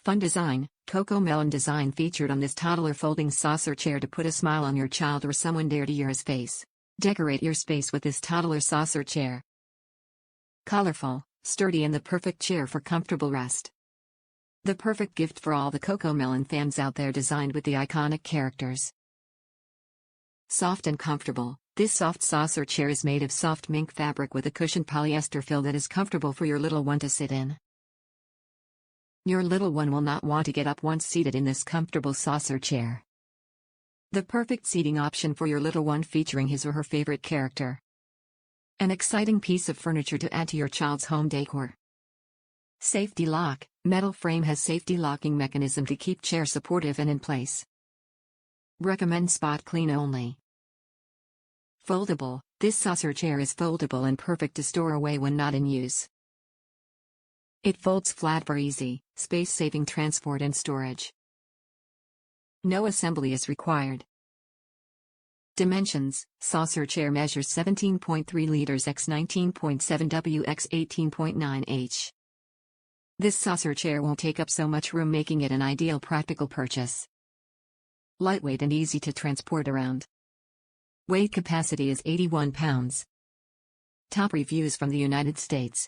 Fun design. Cocomelon design featured on this toddler folding saucer chair to put a smile on your child or someone dear to yours face. Decorate your space with this toddler saucer chair. Colorful, sturdy and the perfect chair for comfortable rest. The perfect gift for all the Cocomelon fans out there, designed with the iconic characters. Soft and comfortable. This soft saucer chair is made of soft mink fabric with a cushioned polyester fill that is comfortable for your little one to sit in. Your little one will not want to get up once seated in this comfortable saucer chair. The perfect seating option for your little one, featuring his or her favorite character. An exciting piece of furniture to add to your child's home decor. Safety lock. Metal frame has safety locking mechanism to keep chair supportive and in place. Recommend spot clean only. Foldable. This saucer chair is foldable and perfect to store away when not in use. It folds flat for easy, space-saving transport and storage. No assembly is required. Dimensions. Saucer chair measures 17.3 liters x 19.7 w x 18.9 h. This saucer chair won't take up so much room, making it an ideal practical purchase. Lightweight and easy to transport around. Weight capacity is 81 pounds. Top reviews from the United States.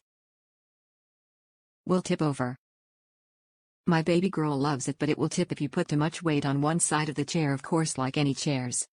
Will tip over. My baby girl loves it, but it will tip if you put too much weight on one side of the chair, of course, like any chairs.